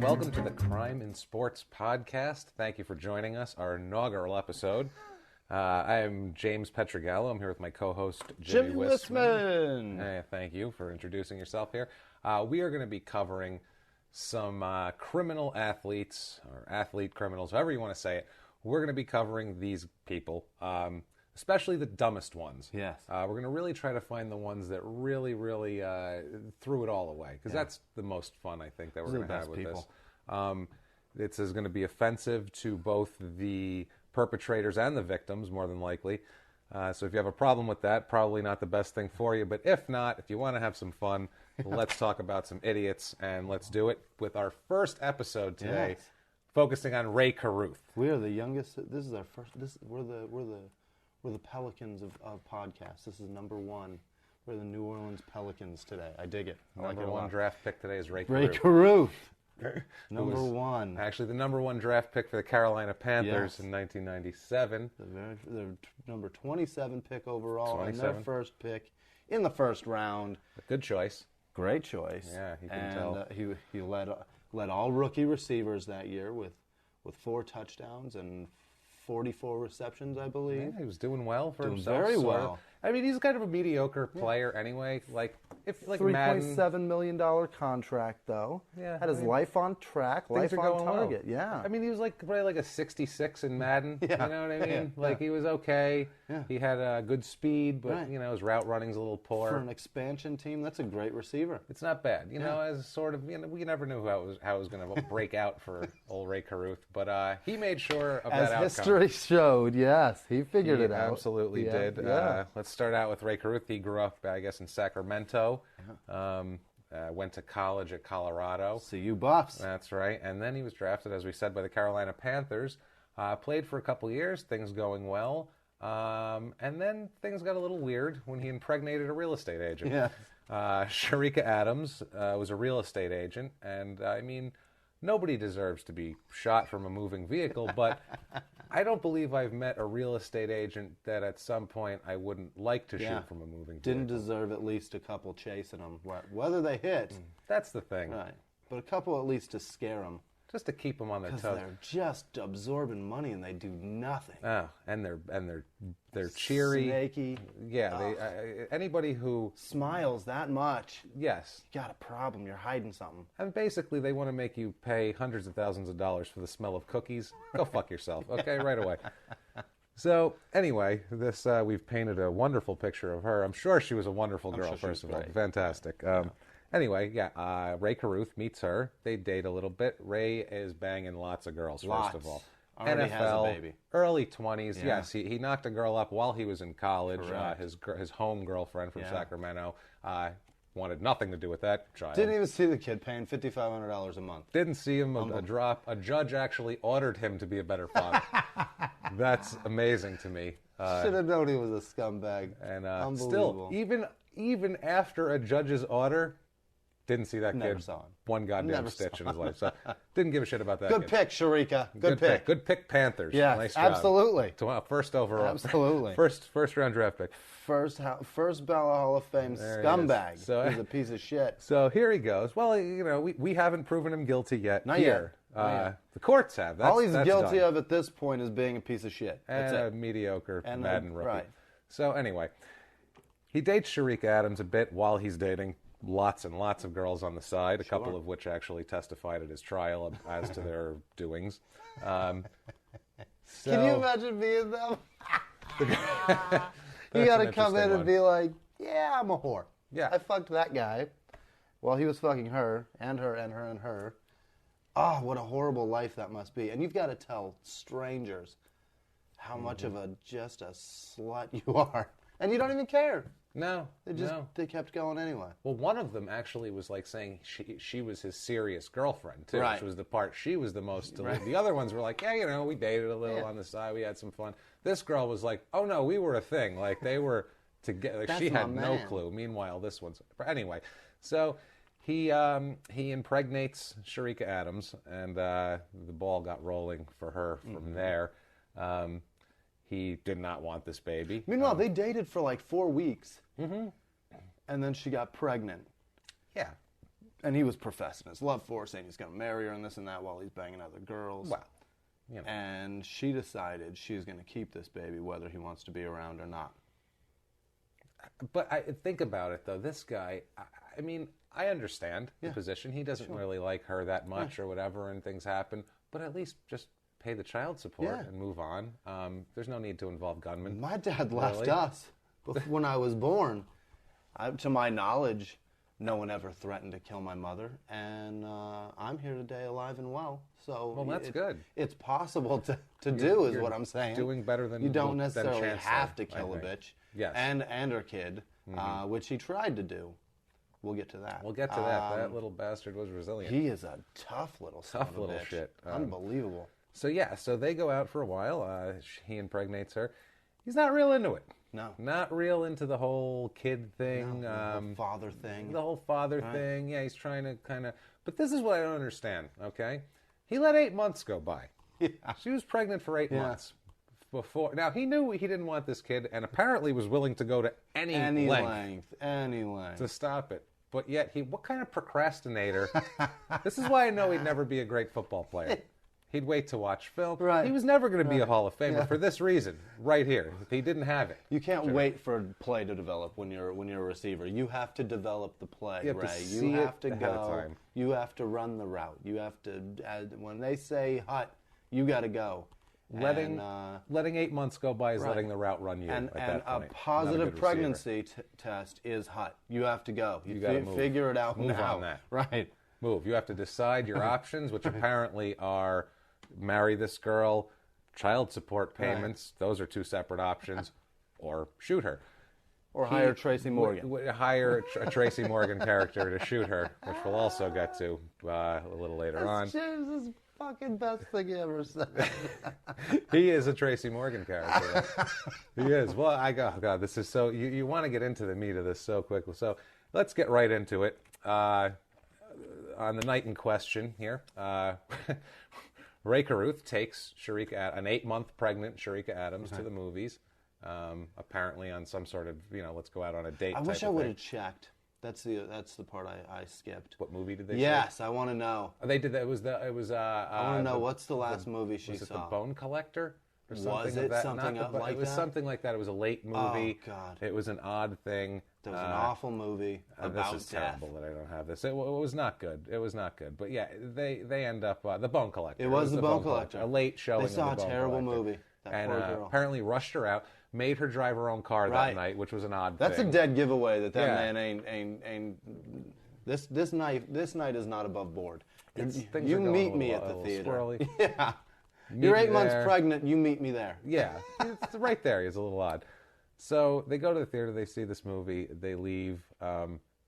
welcome to the Crime in Sports podcast. Thank you for joining us, our inaugural episode. I am James Pietragallo. I'm here with my co-host, Jimmy Whisman. Hey, thank you for introducing yourself here. We are going to be covering some criminal athletes, or athlete criminals, however you want to say it. We're going to be covering these people, especially the dumbest ones. Yes. We're going to really try to find the ones that really threw it all away, because that's the most fun, I think, that we're going to have with this. This is going to be offensive to both the perpetrators and the victims, more than likely. So if you have a problem with that, probably not the best thing for you. But if not, if you want to have some fun, let's talk about some idiots, and let's do it with our first episode today, focusing on Rae Carruth. We are the youngest. This is our first. We're the Pelicans of podcasts. This is number one. We're the New Orleans Pelicans today. I dig it. I Number like it one draft pick today is Rae Rae Carruth. Carruth. Number one. Actually, the number one draft pick for the Carolina Panthers in 1997. The number 27 pick overall, 27. and their first pick in the first round. A good choice. Great choice. Yeah, you can tell. He led all rookie receivers that year with 4 touchdowns and 44 receptions, I believe. Yeah, he was doing well for himself. Very sort well. of. I mean, he's kind of a mediocre player anyway. Like Madden. $3.7 million contract, though. Yeah, Had his life on track, life are on going target. well. Yeah. I mean, he was probably like a 66 in Madden. Yeah. You know what I mean? Yeah. He was okay. Yeah. He had good speed, but Right. his route running's a little poor. For an expansion team, that's a great receiver. It's not bad, as sort of, we never knew how it was going to break out for old Rae Carruth, but he made sure of that outcome. As history showed, yes, he figured it out. Absolutely did. Yeah. Let's start out with Rae Carruth. He grew up, I guess, in Sacramento, went to college at Colorado. See you, Buffs. That's right, and then he was drafted, as we said, by the Carolina Panthers, played for a couple years, things going well. And then things got a little weird when he impregnated a real estate agent. Yeah. Sharika Adams was a real estate agent, and I mean, nobody deserves to be shot from a moving vehicle, but I don't believe I've met a real estate agent that at some point I wouldn't like to shoot from a moving vehicle. Didn't deserve at least a couple chasing them, whether they hit. That's the thing. Right. But a couple at least to scare them. Just to keep them on their Because toes. they're just absorbing money and they do nothing. Oh, and they're cheery. Snaky. Yeah, anybody who Smiles that much. yes, You got a problem. You're hiding something. and basically they want to make you pay hundreds of thousands of dollars for the smell of cookies. Go fuck yourself, okay, right away. So anyway, this we've painted a wonderful picture of her. I'm sure she was a wonderful girl. sure she First was of all, great. fantastic. Anyway, Rae Carruth meets her. They date a little bit. Rae is banging lots of girls. Lots. First of all, Already NFL, has a baby. early 20s. Yeah. Yes, he knocked a girl up while he was in college. Correct. His home girlfriend from Yeah. Sacramento wanted nothing to do with that child. Didn't even see the kid paying $5,500 a month. Didn't see him a drop. A judge actually ordered him to be a better father. That's amazing to me. Should have known he was a scumbag. And Unbelievable. still, even after a judge's order, didn't see that Never kid saw him. one goddamn Never stitch saw in his life. So didn't give a shit about that Good kid. pick, Sharika. Good pick. Good pick, Panthers. Yes, nice job. absolutely. First overall. Absolutely. First round draft pick. First ballot Hall of Fame There he scumbag. is. So- He's a piece of shit. So here he goes. Well, we haven't proven him guilty yet. Not here. yet. Not yet. The courts have. All he's guilty done. of at this point is being a piece of shit. That's And a it. mediocre And Madden rookie. right. So anyway, he dates Sharika Adams a bit while he's dating lots and lots of girls on the side, a couple of which actually testified at his trial as to their doings. Can you imagine being them? You got to come in and be like, yeah, I'm a whore. Yeah. I fucked that guy while he was fucking her and her and her and her. Oh, what a horrible life that must be. And you've got to tell strangers how much of just a slut you are. And you don't even care. No, They kept going anyway. Well, one of them actually was saying she was his serious girlfriend too, Right. which was the part she was the most. The other ones were like, yeah, we dated a little on the side, we had some fun. This girl was like, oh no, we were a thing. Like they were together. That's She my had no man. clue. Meanwhile, this one's anyway. So he impregnates Sharika Adams, and the ball got rolling for her from there. He did not want this baby. Meanwhile, they dated for like 4 weeks. Mm-hmm. And then she got pregnant. Yeah. And he was professing his love for her, saying he's going to marry her and this and that while he's banging other girls. Well, you know. And she decided she's going to keep this baby whether he wants to be around or not. But I think about it, though. This guy, I mean, I understand the position. He doesn't really like her that much or whatever, and things happen. But at least just pay the child support and move on. There's no need to involve gunmen. My dad left us when I was born. To my knowledge, no one ever threatened to kill my mother, and I'm here today alive and well. So that's good. It's possible to do, is what I'm saying. Doing better than you don't necessarily Chancellor, have to kill a bitch. Yes. And her kid, which he tried to do. We'll get to that. We'll get to that. That little bastard was resilient. He is a tough little bitch. Shit. Unbelievable. So they go out for a while. He impregnates her. He's not real into it. No. Not real into the whole kid thing. No, the whole father thing. The whole father thing. Yeah, he's trying to kind of... But this is what I don't understand, okay? He let 8 months go by. Yeah. She was pregnant for 8 months. Before. Now, he knew he didn't want this kid and apparently was willing to go to any length to stop it. But yet, what kind of procrastinator? This is why I know he'd never be a great football player. He'd wait to watch film. Right. He was never going to be a Hall of Famer for this reason, right here. He didn't have it. You can't wait for play to develop when you're a receiver. You have to develop the play, Ray. You have to go. You have to run the route. You have to. When they say hut, you got to go. Letting 8 months go by is letting the route run you. And at that point. A positive pregnancy test is hut. You have to go. You got to figure it out move now. On that. Right. Move. You have to decide your options, which apparently are marry this girl, child support payments. Right. Those are two separate options, or shoot her. Or hire Tracy Morgan. Hire a Tracy Morgan character to shoot her, which we'll also get to a little later on. James is fucking best thing you ever said. He is a Tracy Morgan character. He is. Well, God, this is so... You want to get into the meat of this so quickly. So let's get right into it. On the night in question here, Rae Carruth takes an 8-month pregnant Sharika Adams to the movies, apparently on some sort of, let's go out on a date. I wish I would have checked. That's the part I skipped. What movie did they? Yes, I want to know. They did that. It was. I want to know what's the last movie she saw. Was it The Bone Collector? Or something was it like that? something like that? It was something like that. It was a late movie. Oh God! It was an odd thing. It was an awful movie about This is death. terrible that I don't have this. It was not good. It was not good. But yeah, they end up The Bone Collector. It was The Bone Collector. A late showing. They saw of The Bone a terrible Collector. movie. That poor girl. Apparently rushed her out. Made her drive her own car that night, which was an odd thing. That's a dead giveaway that man ain't. This night is not above board. You meet me at the theater. Swirly. Yeah. You're 8 months pregnant, you meet me there. Yeah, it's right there. It's a little odd. So they go to the theater, they see this movie, they leave.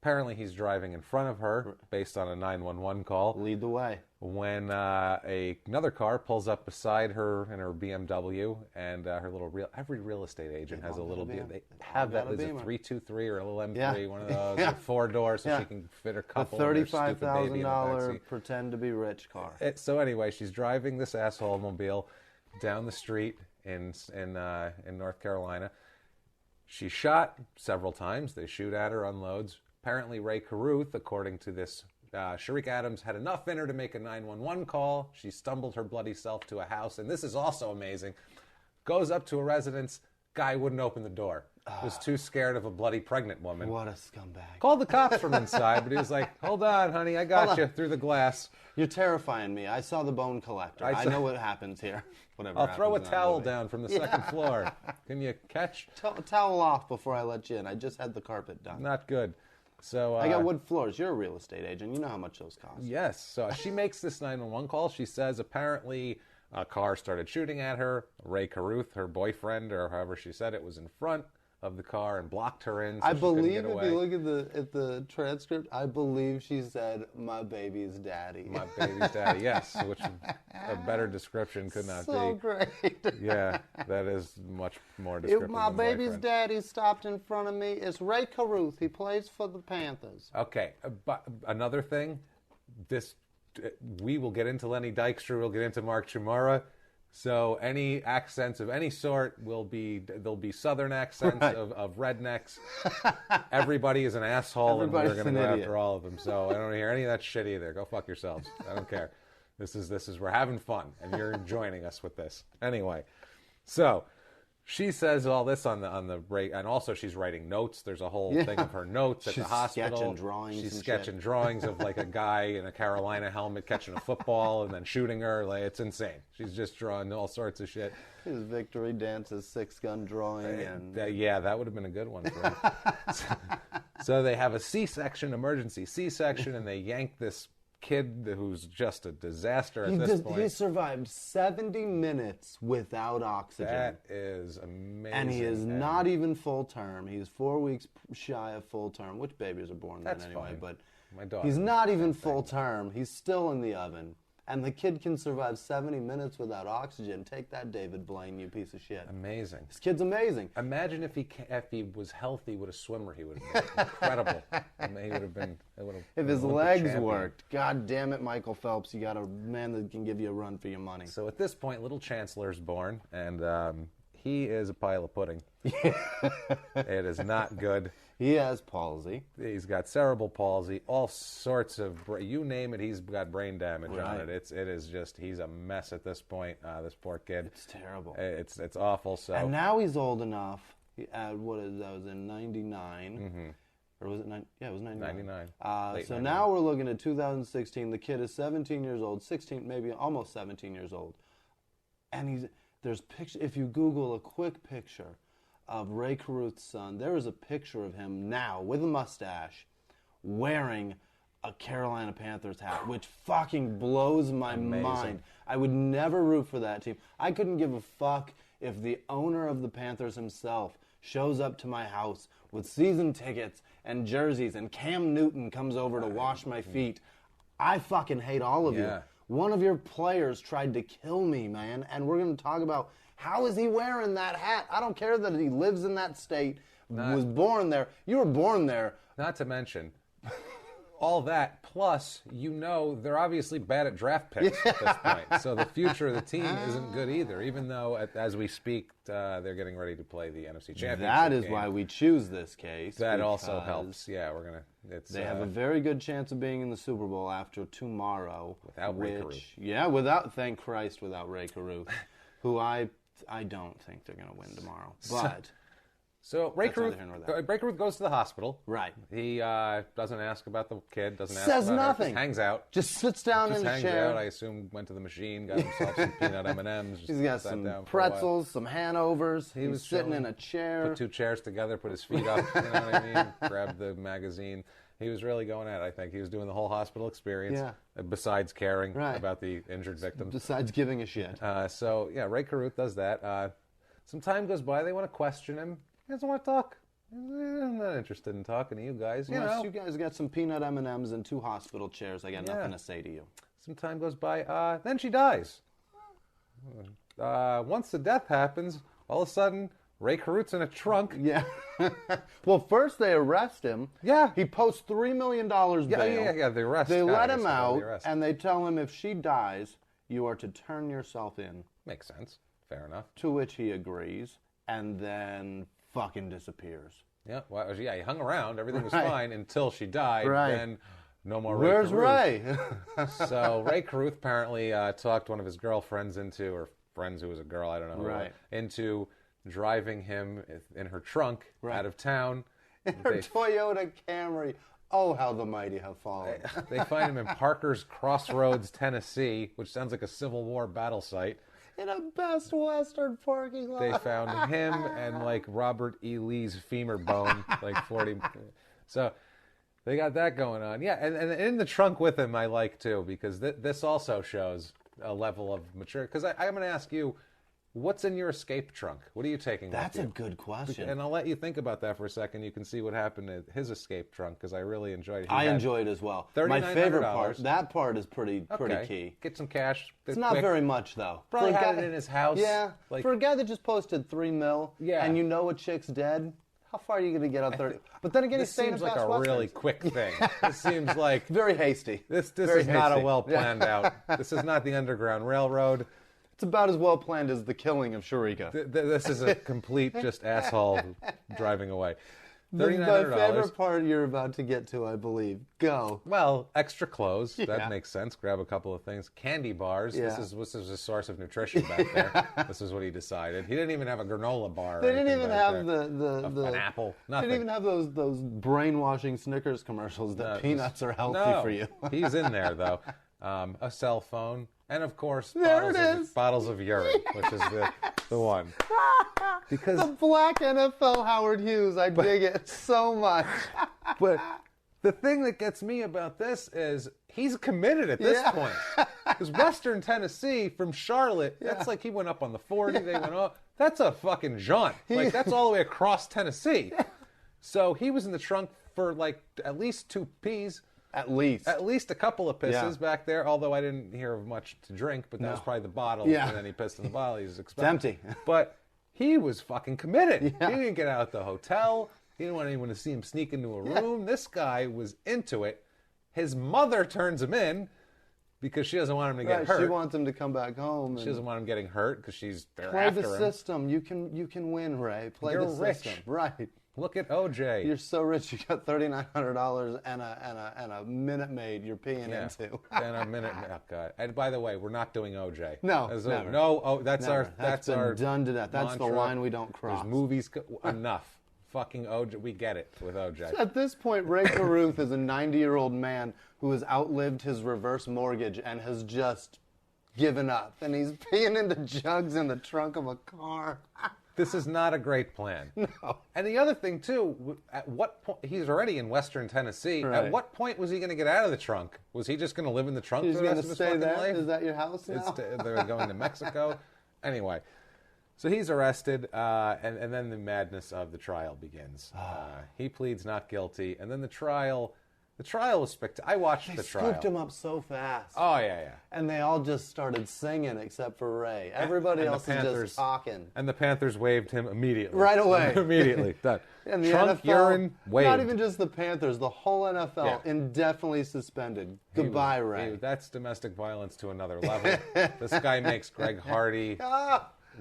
Apparently he's driving in front of her based on a 911 call. Lead the way. When another car pulls up beside her in her BMW, and her little every real estate agent has a little BMW. They have that. There's a 323 or a little M3, one of those, a 4-door, so she can fit her couple. A $35,000 pretend to be rich car. So anyway, she's driving this asshole mobile down the street in North Carolina. She's shot several times. They shoot at her, unloads. Apparently, Rae Carruth, according to this, Sharika Adams had enough in her to make a 911 call. She stumbled her bloody self to a house, and this is also amazing. Goes up to a residence, guy wouldn't open the door. Was too scared of a bloody pregnant woman. What a scumbag. Called the cops from inside, but he was like, hold on, honey, I got you through the glass. You're terrifying me. I saw The Bone Collector. I know what happens here. Whatever. I'll throw a towel down from the second floor. Can you catch? Towel off before I let you in. I just had the carpet done. Not good. So I got wood floors. You're a real estate agent. You know how much those cost. Yes. So she makes this 911 call. She says apparently a car started shooting at her. Rae Carruth, her boyfriend, or however she said it, was in front of the car and blocked her in. So I believe if you look at the transcript, I believe she said, "My baby's daddy." My baby's daddy, yes, which a better description could not be. So great. Yeah, that is much more descriptive. If my baby's daddy stopped in front of me, it's Rae Carruth. He plays for the Panthers. Okay, but another thing, we will get into Lenny Dykstra, we'll get into Mark Chmura. So any accents of any sort there'll be Southern accents of rednecks. Everybody is an asshole, and we're going to go after all of them. So I don't hear any of that shit either. Go fuck yourselves. I don't care. This is we're having fun, and you're joining us with this anyway. So she says all this on the break, and also she's writing notes. There's a whole thing of her notes at the hospital. She's sketching drawings of like a guy in a Carolina helmet catching a football and then shooting her. Like, it's insane. She's just drawing all sorts of shit. His victory dance, his 6-gun drawing, and that would have been a good one for him. So they have a emergency C-section, and they yank this kid who's just a disaster at this point. He survived 70 minutes without oxygen. That is amazing. And he is not even full term. He's 4 weeks shy of full term, which babies are born then anyway. Fine. But my daughter, he's not even full term. He's still in the oven. And the kid can survive 70 minutes without oxygen. Take that, David Blaine, you piece of shit. Amazing. This kid's amazing. Imagine if he was healthy with a swimmer, he would have been incredible. He would have been. If his legs worked, God damn it, Michael Phelps, you got a man that can give you a run for your money. So at this point, little Chancellor's born, and he is a pile of pudding. It is not good. He has palsy. He's got cerebral palsy, all sorts of, you name it, he's got brain damage on it. It is just, he's a mess at this point, this poor kid. It's terrible. It's awful. So. And now he's old enough, that was in 99, or was it, yeah, it was 99. 99. So now we're looking at 2016, the kid is 17 years old, 16, maybe almost 17 years old. And there's picture, if you Google a quick picture of Rae Carruth's son, there is a picture of him now with a mustache wearing a Carolina Panthers hat, which fucking blows my mind. I would never root for that team. I couldn't give a fuck if the owner of the Panthers himself shows up to my house with season tickets and jerseys and Cam Newton comes over to wash my feet. I fucking hate all of you. One of your players tried to kill me, man, and we're going to talk about how is he wearing that hat? I don't care that he lives in that state, was born there. You were born there. Not to mention, all that, plus, they're obviously bad at draft picks at this point. So the future of the team isn't good either, even though, as we speak, they're getting ready to play the NFC Championship That is game. why we choose this case. That also helps. Yeah, we're going to... They have a very good chance of being in the Super Bowl after tomorrow. Without Rae Carruth. Yeah, thank Christ, without Rae Carruth, who I don't think they're going to win tomorrow. But... So Rae Carruth goes to the hospital. Right. He doesn't ask about the kid. Says nothing. Just hangs out. Just sits down in a chair. Out. I assume went to the machine, got himself some peanut M&Ms. He's got some pretzels, some Hanovers. He was sitting in a chair. Put two chairs together, put his feet up. You know what I mean? Grabbed the magazine. He was really going at it, I think. He was doing the whole hospital experience, besides caring about the injured victims. Besides giving a shit. Rae Carruth does that. Some time goes by. They want to question him. He doesn't want to talk. I'm not interested in talking to you guys. Unless you guys got some peanut M&Ms and two hospital chairs, I got nothing to say to you. Some time goes by. Then she dies. Once the death happens, all of a sudden, Rae Carruth's in a trunk. Yeah. Well, first they arrest him. Yeah. He posts $3 million bail. Yeah. The arrest. They let him out, and they tell him if she dies, you are to turn yourself in. Makes sense. Fair enough. To which he agrees, and then fucking disappears. Yeah. Well, he hung around. Everything was fine until she died. Right. Then no more. Where's Rae? So Rae Carruth apparently talked one of his girlfriends into, or friends who was a girl, I don't know, into driving him in her trunk out of town. In her Toyota Camry. Oh, how the mighty have fallen. They find him in Parker's Crossroads, Tennessee, which sounds like a Civil War battle site. In a Best Western parking lot. They found him and like Robert E. Lee's femur bone, like 40. So they got that going on. Yeah, and in the trunk with him I like too, because this also shows a level of maturity. Because I'm going to ask you, what's in your escape trunk? What are you taking with you? That's a good question. And I'll let you think about that for a second. You can see what happened to his escape trunk, because I really enjoyed it. I enjoyed it as well. My favorite part, that part is pretty key. Get some cash. It's not very much, though. Probably had it in his house. Yeah. For a guy that just posted $3 million, and you know a chick's dead, how far are you going to get on 30? But then again, he's staying in This seems like a really quick thing. This seems like... Very hasty. This is not a well planned out. This is not the Underground Railroad. It's about as well planned as the killing of Sharika. This is a complete just asshole driving away. My $3,900. favorite part you're about to get to, I believe. Go. Well, extra clothes. That makes sense. Grab a couple of things. Candy bars. Yeah. This is a source of nutrition back there. This is what he decided. He didn't even have a granola bar. They didn't even have an apple. Nothing. They didn't even have those brainwashing Snickers commercials that peanuts are healthy for you. He's in there, though. A cell phone. And, of course, bottles of urine, which is the one. Because the black NFL Howard Hughes, I dig it so much. But the thing that gets me about this is he's committed at this point. Because Western Tennessee from Charlotte, that's like he went up on the 40, they went up. That's a fucking jaunt. Like, that's all the way across Tennessee. So he was in the trunk for like at least 2 Ps. At least a couple of pisses back there, although I didn't hear of much to drink, but that was probably the bottle, and then he pissed in the bottle. He was expecting. It's empty. But he was fucking committed. Yeah. He didn't get out of the hotel. He didn't want anyone to see him sneak into a room. This guy was into it. His mother turns him in because she doesn't want him to get hurt. She wants him to come back home. She doesn't want him getting hurt because she's there Play after the him. system. You can win, Ray. Play You're the rich. system. Right. Look at OJ. You're so rich. You got $3,900 and a Minute Maid you're peeing into. And a minute. Oh God. And by the way, we're not doing OJ. No, never. That's never. That's been our done to death. That's mantra. the line we don't cross. There's movies. Enough. Fucking OJ. We get it with OJ. At this point, Rae Carruth is a 90-year-old man who has outlived his reverse mortgage and has just given up. And he's peeing into jugs in the trunk of a car. This is not a great plan. No. And the other thing, too, at what point, he's already in Western Tennessee. Right. At what point was he going to get out of the trunk? Was he just going to live in the trunk for the rest of his fucking life? Is that your house now? They're going to Mexico. Anyway, so he's arrested, and then the madness of the trial begins. He pleads not guilty, and then the trial was spectacular. I watched the trial. They scooped him up so fast. Oh, yeah. And they all just started singing except for Ray. Everybody else is just talking. And the Panthers waved him immediately. Right away. Immediately. Done. And the Trunk, NFL, urine, waved. Not even just the Panthers, the whole NFL indefinitely suspended. Goodbye, Ray. That's domestic violence to another level. This guy makes Greg Hardy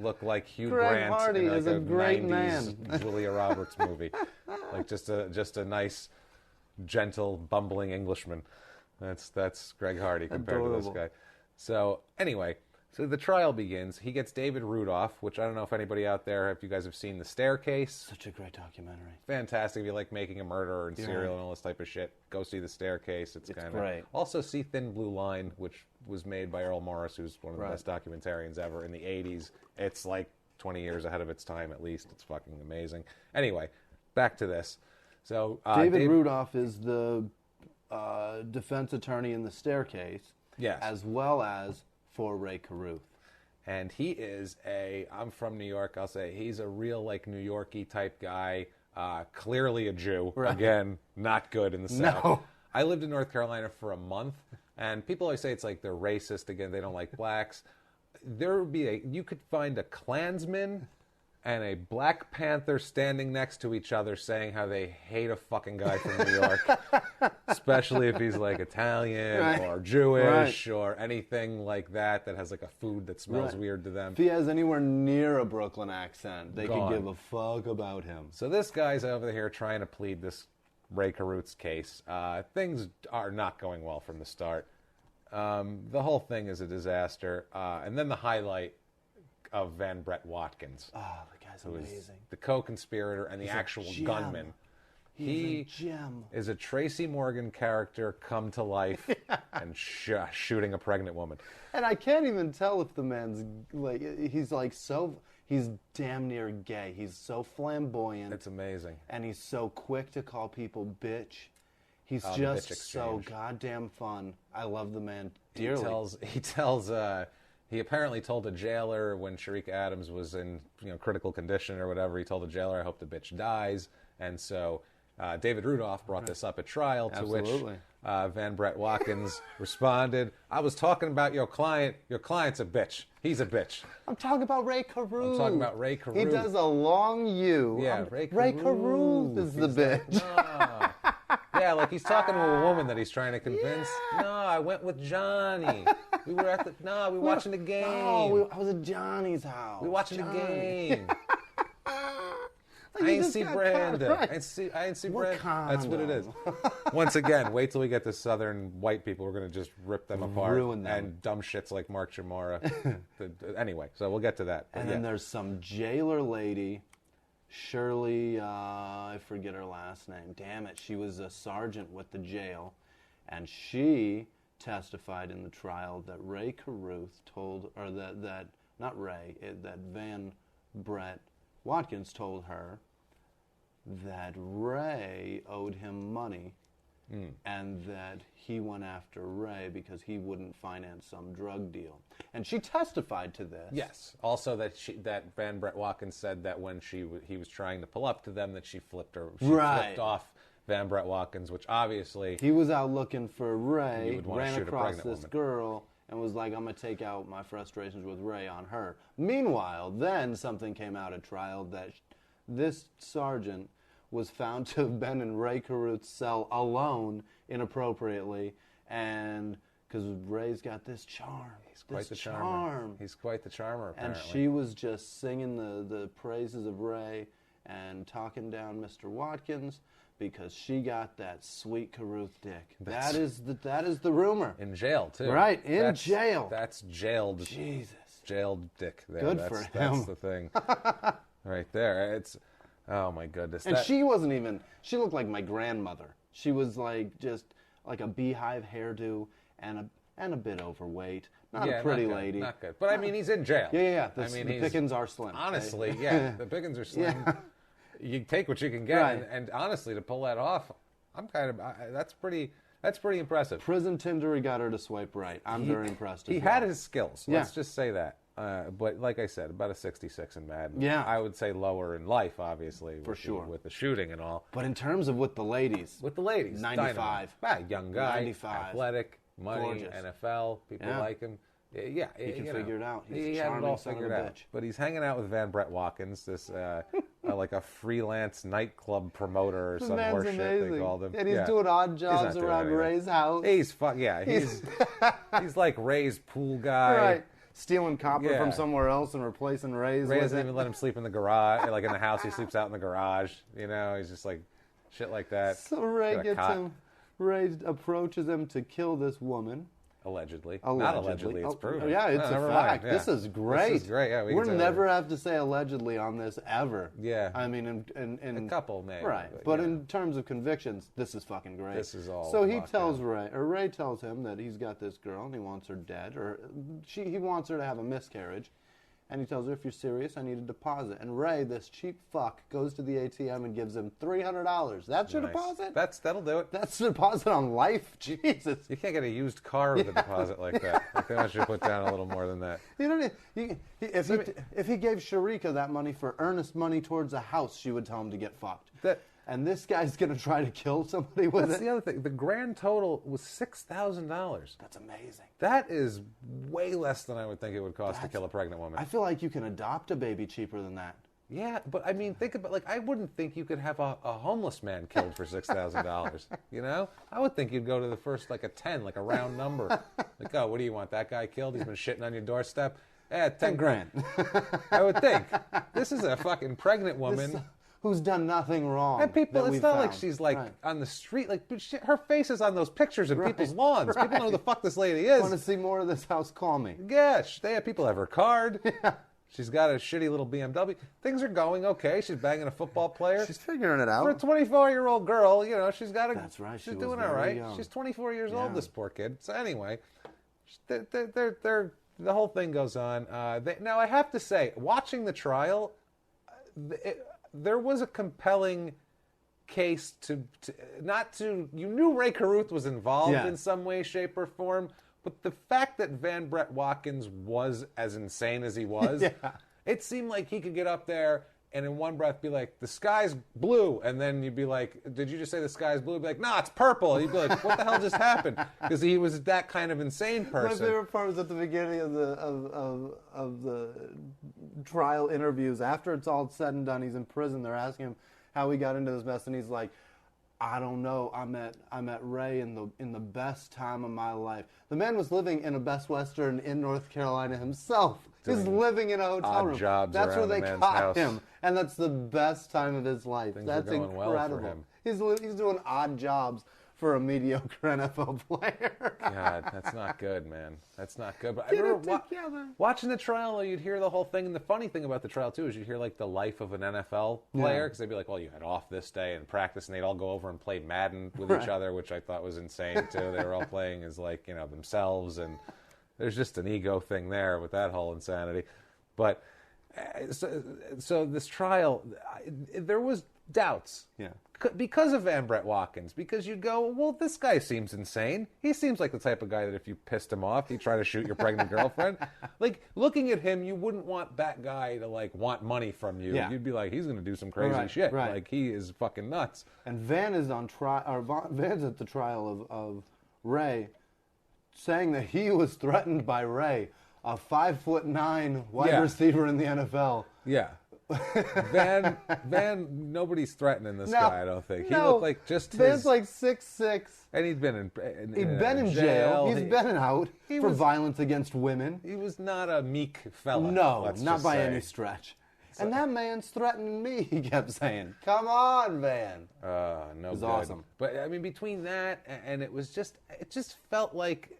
look like Hugh Grant Hardy in like is a great 90s man. Julia Roberts movie. Like just a nice, gentle, bumbling Englishman. That's Greg Hardy compared to this guy. So anyway, so the trial begins. He gets David Rudolph, which I don't know if anybody out there, if you guys have seen The Staircase. Such a great documentary. Fantastic. If you like Making a Murderer and Serial and all this type of shit, go see The Staircase. It's kind of great. Also see Thin Blue Line, which was made by Earl Morris, who's one of the best documentarians ever in the 80s. It's like 20 years ahead of its time at least. It's fucking amazing. Anyway, back to this. So David Rudolph is the defense attorney in The Staircase, as well as for Rae Carruth. And he is I'm from New York, I'll say, he's a real, like, New York-y type guy, clearly a Jew. Right. Again, not good in the South. No. I lived in North Carolina for a month, and people always say it's like they're racist again, they don't like blacks. You could find a Klansman and a Black Panther standing next to each other saying how they hate a fucking guy from New York, especially if he's like Italian or Jewish or anything like that has like a food that smells weird to them. If he has anywhere near a Brooklyn accent, they could give a fuck about him. So this guy's over here trying to plead this Rae Carruth's case. Things are not going well from the start. The whole thing is a disaster. And then the highlight of Van Brett Watkins. Oh, the guy's amazing. The co-conspirator and the actual gunman. He is a Tracy Morgan character come to life and shooting a pregnant woman. And I can't even tell if the man's like, he's damn near gay. He's so flamboyant. It's amazing. And he's so quick to call people bitch. He's just so goddamn fun. I love the man dearly. He apparently told a jailer when Sharika Adams was in critical condition or whatever, he told the jailer, I hope the bitch dies. And so David Rudolph brought this up at trial, to which Van Brett Watkins responded, I was talking about your client. Your client's a bitch. He's a bitch. I'm talking about Rae Carruth. I'm talking about Rae Carruth. He does a long U. Yeah, Rae Carruth is the bitch. Like, no. Yeah, like he's talking to a woman that he's trying to convince. Yeah. No, I went with Johnny. We were at the... No, we were watching the game. No, I was at Johnny's house. We were watching the game. Like I ain't see Brandon. Right. I ain't see Brandon. That's what it is. Once again, wait till we get to Southern white people. We're going to just rip them apart. Ruin them. And dumb shits like Mark Chamorro. Anyway, so we'll get to that. And then there's some jailer lady, Shirley, I forget her last name. Damn it. She was a sergeant with the jail. And she testified in the trial that Rae Carruth told, or that not Rae, that Van Brett Watkins told her that Rae owed him money and that he went after Rae because he wouldn't finance some drug deal. And she testified to this. Yes. Also that Van Brett Watkins said that when he was trying to pull up to them that she flipped off Van Brett Watkins, which obviously... He was out looking for Rae, ran across this girl, and was like, I'm going to take out my frustrations with Rae on her. Meanwhile, then something came out at trial that this sergeant was found to have been in Rae Carruth's cell alone inappropriately, and because Ray's got this charm. He's quite the charmer. He's quite the charmer, apparently. And she was just singing the praises of Rae and talking down Mr. Watkins because she got that sweet Carruth dick. That is the rumor. In jail, too. Right, in jail. That's jailed. Jesus. Jailed dick there. Good for him. That's the thing. Right there. It's, oh my goodness. And she wasn't even, she looked like my grandmother. She was like just like a beehive hairdo and a bit overweight. Not a pretty lady. Not good. But I mean, he's in jail. Yeah. The pickings are slim. Honestly, yeah. The pickings are slim. Yeah. You take what you can get, right. and honestly, to pull that off, that's pretty impressive. Prison Tinder, he got her to swipe right. I'm very impressed. He had his skills. Let's just say that. But like I said, about a 66 in Madden. Yeah, I would say lower in life, obviously, for sure, with the shooting and all. But in terms of with the ladies, 95, young guy, 95, athletic, money, gorgeous. NFL, people like him. Yeah, he can figure it out. He had it all figured out. But he's hanging out with Van Brett Watkins, this like a freelance nightclub promoter or some horse shit they called him. And he's doing odd jobs around Ray's house. He's he's like Ray's pool guy. Right. Stealing copper from somewhere else and replacing Ray's. Ray doesn't even let him sleep in the garage, like in the house. He sleeps out in the garage. You know, he's just like shit like that. So Rae gets him. Ray approaches him to kill this woman. Allegedly. Not allegedly, it's proven. Yeah, it's a fact. Yeah. This is great. This is great, yeah. We'll never have to say allegedly on this, ever. Yeah. I mean, in a couple, maybe. Right. But in terms of convictions, this is fucking great. This is all. So he tells Rae tells him that he's got this girl and he wants her dead, or he wants her to have a miscarriage. And he tells her, if you're serious, I need a deposit. And Rae, this cheap fuck, goes to the ATM and gives him $300. That's your deposit? That'll do it. That's the deposit on life? Jesus. You can't get a used car with a deposit like that. I think I should put down a little more than that. You don't need, if he gave Sharika that money for earnest money towards a house, she would tell him to get fucked. And this guy's going to try to kill somebody with it. That's the other thing. The grand total was $6,000. That's amazing. That is way less than I would think it would cost to kill a pregnant woman. I feel like you can adopt a baby cheaper than that. Yeah, but I mean, think about, I wouldn't think you could have a homeless man killed for $6,000. You know? I would think you'd go to the first, a 10, a round number. Oh, what do you want? That guy killed? He's been shitting on your doorstep? 10 grand. I would think. This is a fucking pregnant woman. Who's done nothing wrong. And people, it's not like she's on the street. Her face is on those pictures in people's lawns. People know who the fuck this lady is. Want to see more of this house? Call me. Yeah, people have her card. Yeah. She's got a shitty little BMW. Things are going okay. She's banging a football player. She's figuring it out. For a 24-year-old girl, she's got a. That's right. She's doing all right. Young. She's 24 years old. This poor kid. So anyway, the whole thing goes on. Now I have to say, watching the trial. There was a compelling case to you knew Rae Carruth was involved in some way, shape, or form, but the fact that Van Brett Watkins was as insane as he was, it seemed like he could get up there and in one breath be like, the sky's blue, and then you'd be like, did you just say the sky's blue? He'd be like, no, it's purple. And you'd be like, what the hell just happened? Because he was that kind of insane person. My favorite part was at the beginning of the trial interviews. After it's all said and done, he's in prison. They're asking him how he got into this mess, and he's like, I don't know. I met Rae in the best time of my life. The man was living in a Best Western in North Carolina himself. He's living in a hotel room. Jobs that's where around they the man's caught house. him, and that's the best time of his life. Things that's are going incredible. well for him. He's doing odd jobs for a mediocre NFL player. God, that's not good, man. That's not good. But Get I remember it together. watching the trial, you'd hear the whole thing. And the funny thing about the trial, too, is you'd hear, like, the life of an NFL player. Because they'd be like, well, you had off this day and practice. And they'd all go over and play Madden with each other, which I thought was insane, too. They were all playing as, like, you know, themselves. And there's just an ego thing there with that whole insanity. But so this trial, there was doubts. Yeah. Because of Van Brett Watkins, because you'd go, well, this guy seems insane. He seems like the type of guy that if you pissed him off, he'd try to shoot your pregnant girlfriend. Like, looking at him, you wouldn't want that guy to, like, want money from you. Yeah. You'd be like, he's going to do some crazy shit. Right. Like, he is fucking nuts. And Van is on trial, or Van's at the trial of Rae, saying that he was threatened by Rae, a 5'9" wide receiver in the NFL. Yeah. Van, nobody's threatening this guy, I don't think. He looked like just Van's like 6'6". And he'd been in jail. He's been out for violence against women. He was not a meek fella. No, not by any stretch. And that man's threatening me, he kept saying. Come on, Van. No good. It was awesome. But, I mean, between that and it just felt like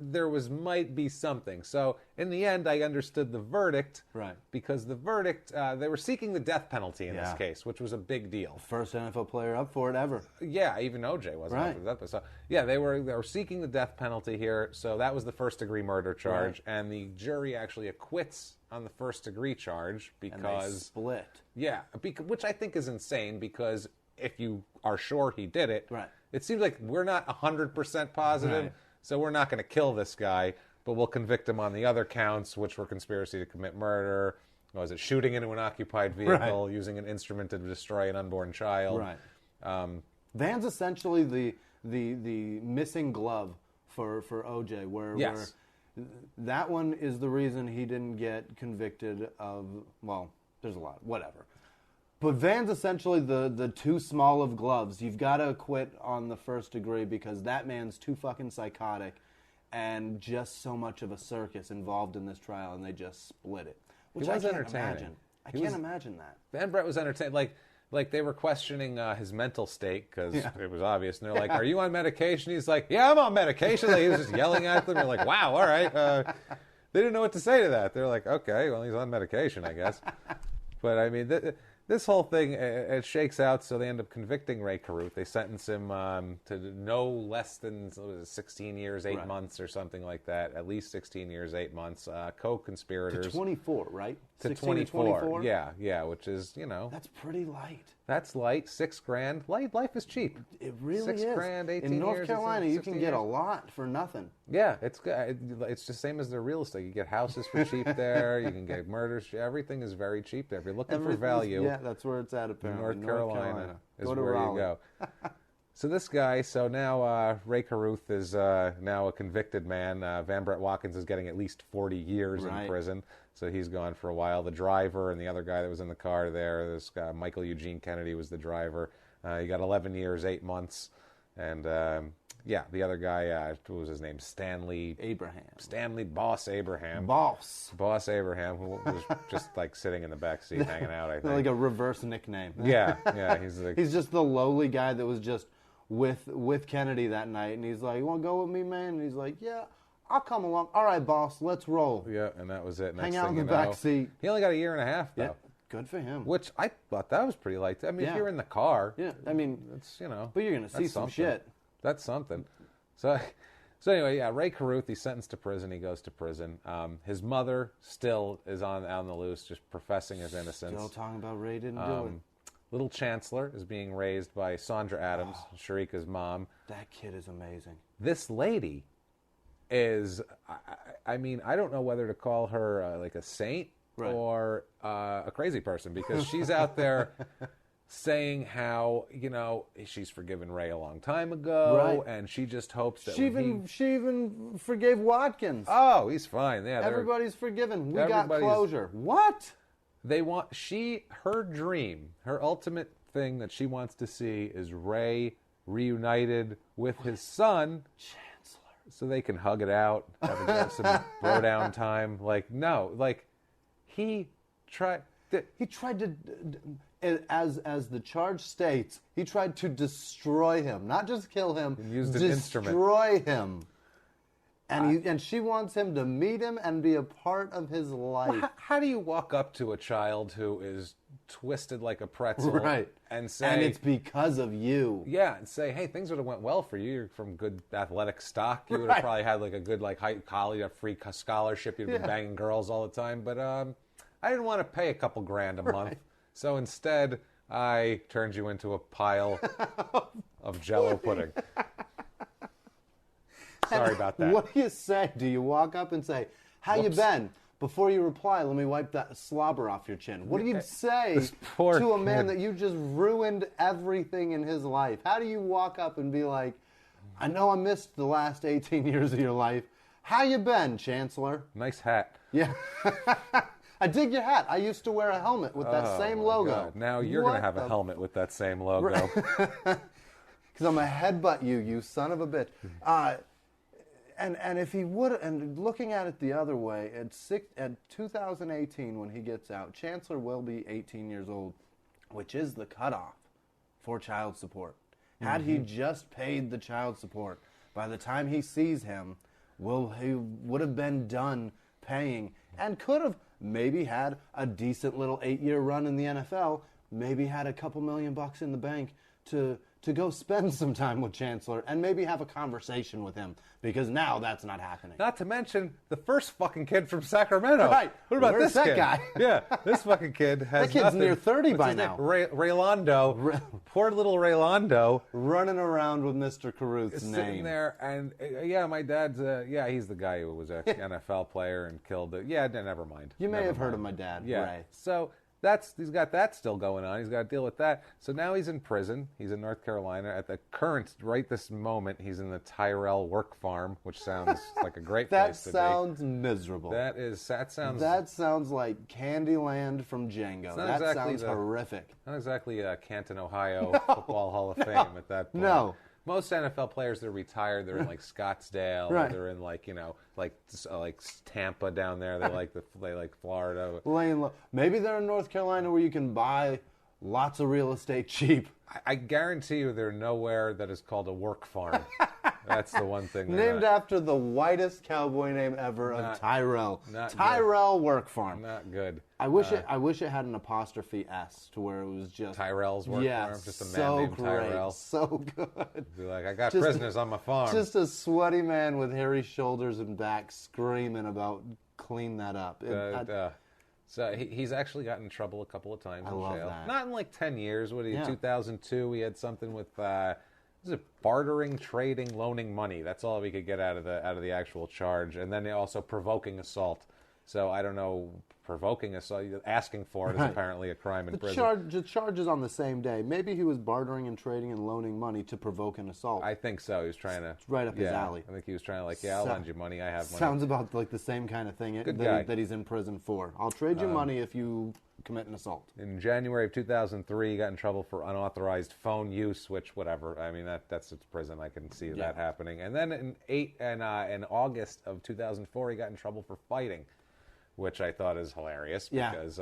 there might be something. So in the end, I understood the verdict. Right. Because the verdict, they were seeking the death penalty in this case, which was a big deal. First NFL player up for it ever. Yeah, even OJ wasn't up for the death penalty. So, yeah, they were seeking the death penalty here. So that was the first-degree murder charge. Right. And the jury actually acquits on the first-degree charge because... And they split. Yeah, which I think is insane because if you are sure he did it, it seems like we're not 100% positive. Right. So we're not going to kill this guy, but we'll convict him on the other counts, which were conspiracy to commit murder, was it shooting into an occupied vehicle, using an instrument to destroy an unborn child. Right. Van's essentially the missing glove for OJ, where that one is the reason he didn't get convicted of, well, there's a lot, whatever. But Van's essentially the too small of gloves. You've got to acquit on the first degree because that man's too fucking psychotic and just so much of a circus involved in this trial, and they just split it. Which he was I can't entertaining. imagine. I can't imagine that. Van Brett was entertaining. Like they were questioning his mental state because it was obvious. And they're like, are you on medication? He's like, yeah, I'm on medication. Like, he was just yelling at them. They're like, wow, all right. They didn't know what to say to that. They're like, okay, well, he's on medication, I guess. But, I mean... This whole thing, it shakes out, so they end up convicting Rae Carruth. They sentence him to no less than 16 years, 8 months or something like that. At least 16 years, 8 months. Co-conspirators. To 24, right? To 24. Yeah, which is, you know. That's pretty light. That's light. $6,000. Life is cheap. It really is. $6,000, 18 years. In North Carolina, you can get a lot for nothing. Yeah, it's the same as the real estate. You get houses for cheap there. You can get murders. Everything is very cheap there. If you're looking for value. Yeah, that's where it's at, apparently. North Carolina is where Raleigh. You go. So this guy, now Rae Carruth is now a convicted man. Van Brett Watkins is getting at least 40 years in prison. So he's gone for a while. The driver and the other guy that was in the car there, this guy, Michael Eugene Kennedy, was the driver. He got 11 years, 8 months. And, the other guy, what was his name? Stanley Boss Abraham. Boss Abraham, who was just like sitting in the back seat hanging out, I think. Like a reverse nickname. Yeah. He's just the lowly guy that was just with Kennedy that night. And he's like, you want to go with me, man? And he's like, yeah. I'll come along. All right, boss, let's roll. Yeah, and that was it. Hang out in the back seat. He only got a year and a half, though. Yeah, good for him. Which I thought that was pretty light. I mean, if you're in the car. Yeah, I mean, it's, you know. But you're going to see some shit. That's something. So anyway, Rae Carruth, he's sentenced to prison. He goes to prison. His mother still is out on the loose, just professing his innocence. Still talking about Rae didn't do it. Little Chancellor is being raised by Sandra Adams, Sharika's mom. That kid is amazing. This lady is, I mean, I don't know whether to call her like a saint or a crazy person, because she's out there saying how, you know, she's forgiven Rae a long time ago, and she just hopes that she even forgave Watkins. Oh, he's fine. Yeah, everybody's forgiven. We got closure. What? They want her dream, her ultimate thing that she wants to see is Rae reunited with his son, Chancellor, so they can hug it out, have some bro down time. Like, no, like he tried to, as the charge states, he tried to destroy him, not just kill him, used an destroy him. And she wants him to meet him and be a part of his life. Well, how do you walk up to a child who is twisted like a pretzel, right, and say, and it's because of you? Yeah, and say, hey, things would have went well for you. You're from good athletic stock. You would have probably had like a good college, a free scholarship. You'd have been banging girls all the time. But I didn't want to pay a couple grand a month, so instead I turned you into a pile of Jell-O pudding. Sorry about that. What do you say? Do you walk up and say, how you been? Before you reply, let me wipe that slobber off your chin. What do you say to a man that you just ruined everything in his life? How do you walk up and be like, I know I missed the last 18 years of your life. How you been, Chancellor? Nice hat. Yeah. I dig your hat. I used to wear a helmet with that same logo. God. Now you're going to have a helmet with that same logo. Because I'm going to headbutt you, you son of a bitch. And if he would, and looking at it the other way, at 2018 when he gets out, Chancellor will be 18 years old, which is the cutoff for child support. Had he just paid the child support, by the time he sees him, he would have been done paying and could have maybe had a decent little 8-year run in the NFL, maybe had a couple $1,000,000 in the bank to go spend some time with Chancellor and maybe have a conversation with him, because now that's not happening. Not to mention the first fucking kid from Sacramento. Right. What about Where's this that kid? guy? Yeah, this fucking kid has That kid's nothing. near 30 What's by his now. name? Raylondo. Poor little Raylondo. Running around with Mr. Carruth's name. Sitting there, and my dad's, he's the guy who was an NFL player and killed it. Yeah, never mind. You may have heard of my dad, Yeah. Ray. So he's got that still going on. He's got to deal with that. So now he's in prison. He's in North Carolina. At the current, right this moment, he's in the Tyrell work farm, which sounds like a great place to be. That sounds miserable. That sounds... That sounds like Candyland from Django. That sounds horrific. Not exactly Canton, Ohio Football Hall of Fame at that point. No. Most NFL players, they're retired. They're in like Scottsdale. Right. Or they're in like Tampa down there. They like Florida. Laying low. Maybe they're in North Carolina where you can buy lots of real estate cheap. I guarantee you they're nowhere that is called a work farm. That's the one thing. Named after the whitest cowboy name ever of Tyrell. Tyrell Work Farm. Not good. I wish it had an apostrophe S to where it was just Tyrell's Work Farm. Just a man so named great, Tyrell. so good. Be like, I got prisoners on my farm. Just a sweaty man with hairy shoulders and back screaming about clean that up. So he's actually gotten in trouble a couple of times in love jail. that. Not in like 10 years. What, Yeah. 2002, he had something with bartering, trading, loaning money. That's all we could get out of the actual charge. And then also provoking assault. So I don't know, provoking assault, asking for it is apparently a crime in prison. The charge is on the same day. Maybe he was bartering and trading and loaning money to provoke an assault. I think so. He was trying to... It's right up his alley. I think he was trying to I'll lend you money. I have money. Sounds about like the same kind of thing that he's in prison for. I'll trade you money if you commit an assault. In January of 2003, he got in trouble for unauthorized phone use, which, whatever. I mean, that's prison. I can see that happening. And then in August of 2004, he got in trouble for fighting, which I thought is hilarious because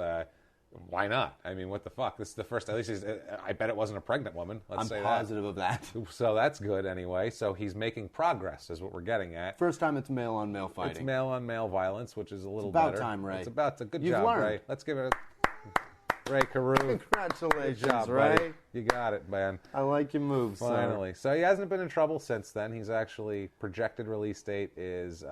why not? I mean, what the fuck? This is the first. At least I bet it wasn't a pregnant woman. I'm positive of that. So that's good anyway. So he's making progress, is what we're getting at. First time it's male on male fighting. It's male on male violence, which is a little better. It's about time, Ray. It's a good You've job, learned. Ray. Let's give it a Rae Carruth. Congratulations, Good job, Ray. buddy. You got it, man. I like your moves. Finally. So he hasn't been in trouble since then. He's actually projected release date is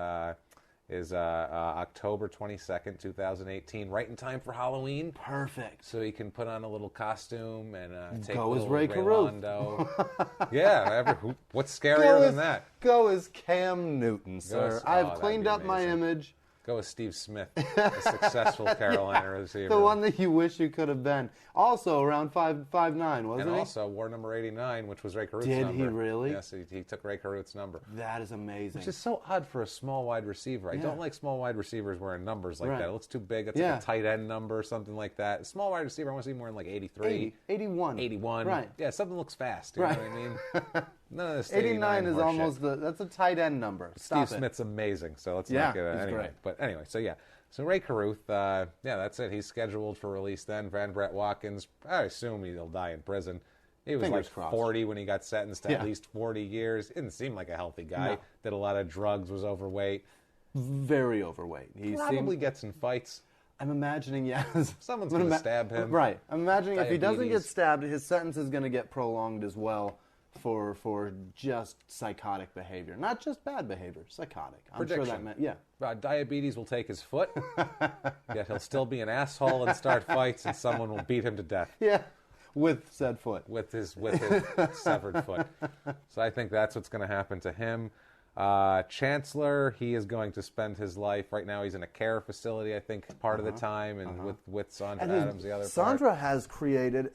October 22nd, 2018, right in time for Halloween. Perfect. So he can put on a little costume and take go as little Rae Carruth. Yeah, what's scarier than that? Go as Cam Newton, sir. I've cleaned up my image. Go with Steve Smith, a successful Carolina receiver. The one that you wish you could have been. Also around 5'9", wasn't he? And also wore number 89, which was Rae Carruth's number. Did he really? Yes, he took Rae Carruth's number. That is amazing. Which is so odd for a small wide receiver. I don't like small wide receivers wearing numbers like that. It looks too big. It's like a tight end number or something like that. A small wide receiver, I want to see him wearing like 83. 81. 81. Right. Yeah, something looks fast. You know what I mean? None of this 89 is almost shit. that's a tight end number. Steve Smith's amazing, so let's not get it anyway. Great. But anyway, so Rae Carruth, that's it. He's scheduled for release then. Van Brett Watkins, I assume he'll die in prison. He was Fingers like crossed. 40 when he got sentenced to at least 40 years. Didn't seem like a healthy guy. No. Did a lot of drugs, was overweight. Very overweight. He Probably gets in fights. I'm imagining, Someone's going to stab him. Right. I'm imagining if he doesn't get Diabetes. stabbed, his sentence is going to get prolonged as well for just psychotic behavior. Not just bad behavior, psychotic. I'm sure that meant, diabetes will take his foot, yet he'll still be an asshole and start fights, and someone will beat him to death. Yeah, with said foot. With his severed foot. So I think that's what's going to happen to him. Chancellor, he is going to spend his life, right now he's in a care facility, I think, part of the time, and with Sandra Adams, the other Sandra part. has created,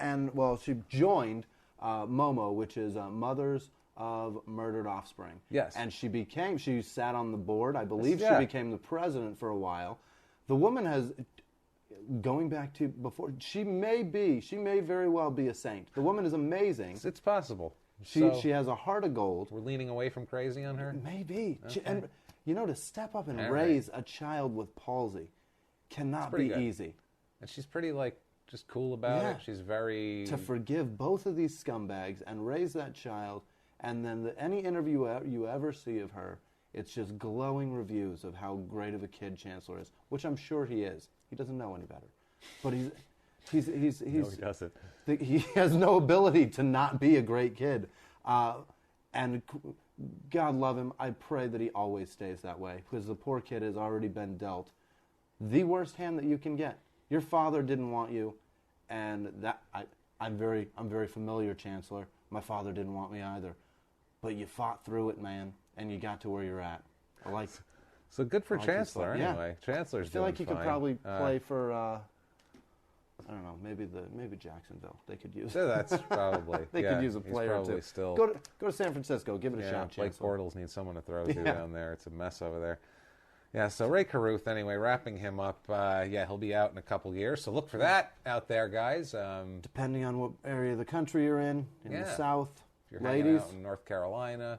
she joined MOMO, which is Mothers of Murdered Offspring. Yes. And she sat on the board. I believe she became the president for a while. The woman has, going back to before, she may very well be a saint. The woman is amazing. It's possible. She has a heart of gold. We're leaning away from crazy on her? Maybe. Okay. And, to step up and raise a child with palsy cannot be easy. And she's pretty, just cool about it. She's very... To forgive both of these scumbags and raise that child, and then any interview you ever see of her, it's just glowing reviews of how great of a kid Chancellor is, which I'm sure he is. He doesn't know any better. But he's no, he doesn't. He has no ability to not be a great kid. And God love him. I pray that he always stays that way, because the poor kid has already been dealt the worst hand that you can get. Your father didn't want you, and that I'm very familiar, Chancellor. My father didn't want me either, but you fought through it, man, and you got to where you're at. So good for Chancellor, anyway. Yeah. Chancellor's I feel like he fine. could probably play for, I don't know, maybe Jacksonville. They could use. So that's probably. They could use a player or two. Still, go to San Francisco. Give it a shot, Blake Chancellor. Bortles needs someone to throw to down there. It's a mess over there. Yeah, so Rae Carruth, anyway, wrapping him up. He'll be out in a couple years, so look for that out there, guys. Depending on what area of the country you're in the South, if you're hanging out in North Carolina,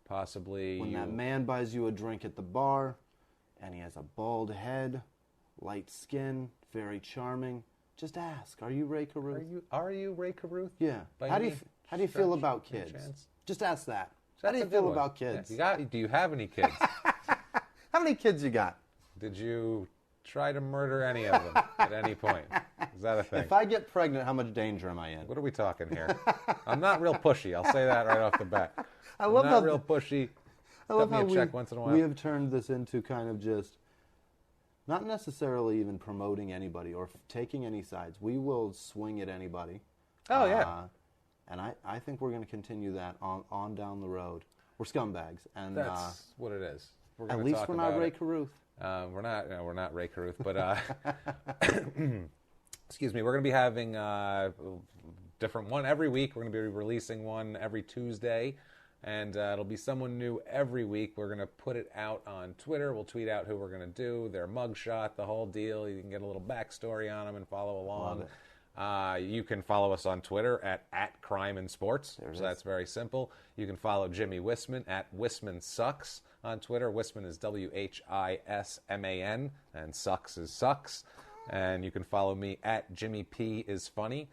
possibly when that man buys you a drink at the bar, and he has a bald head, light skin, very charming, just ask, "Are you Rae Carruth?" Are you Rae Carruth? Yeah. How do you feel about kids? Just ask that. How do you feel about kids? Do you have any kids? How many kids you got? Did you try to murder any of them at any point? Is that a thing? If I get pregnant, how much danger am I in? What are we talking here? I'm not real pushy. I'll say that right off the bat. I'm not real pushy. I love how check once in a while. We have turned this into kind of just not necessarily even promoting anybody or taking any sides. We will swing at anybody. Oh, yeah. And I think we're going to continue that on down the road. We're scumbags. And that's what it is. At least we're not Rae Carruth. We're not Rae Carruth, but excuse me. We're going to be having a different one every week. We're going to be releasing one every Tuesday, and it'll be someone new every week. We're going to put it out on Twitter. We'll tweet out who we're going to do, their mugshot, the whole deal. You can get a little backstory on them and follow along. You can follow us on Twitter at crimeinsports. So that's very simple. You can follow Jimmy Whisman at Whisman Sucks on Twitter. Whisman is WHISMAN, and Sucks is Sucks. And you can follow me at Jimmy P is Funny.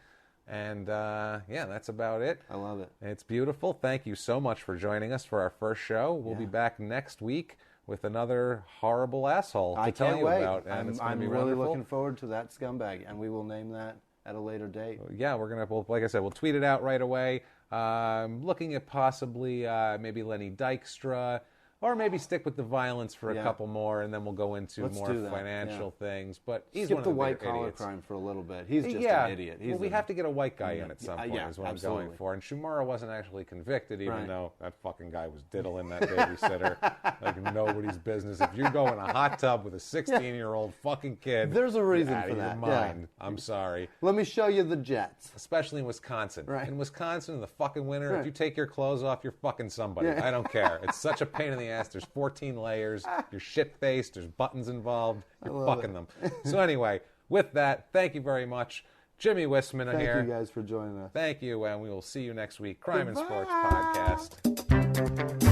And that's about it. I love it. It's beautiful. Thank you so much for joining us for our first show. We'll be back next week with another horrible asshole to tell you about. And it's going to be really wonderful. Looking forward to that scumbag, and we will name that at a later date. Yeah, like I said, we'll tweet it out right away. Looking at possibly maybe Lenny Dykstra Or maybe stick with the violence for a couple more, and then we'll go into more financial things. But he's skip one of the white-collar crime for a little bit. He's just an idiot. We have to get a white guy in at some point is what I'm going for. And Shumura wasn't actually convicted, even though that fucking guy was diddling that babysitter like nobody's business. If you go in a hot tub with a 16-year-old fucking kid, there's a reason for your that. Mind. I'm sorry. Let me show you the Jets. Especially in Wisconsin. Right. In Wisconsin in the fucking winter, if you take your clothes off, you're fucking somebody. I don't care. It's such a pain in the ass. There's 14 layers. You're shit-faced. There's buttons involved. You're fucking them. So anyway, with that, thank you very much. Jimmy Whisman here. Thank you guys for joining us. Thank you, and we will see you next week. Crime and Sports Podcast.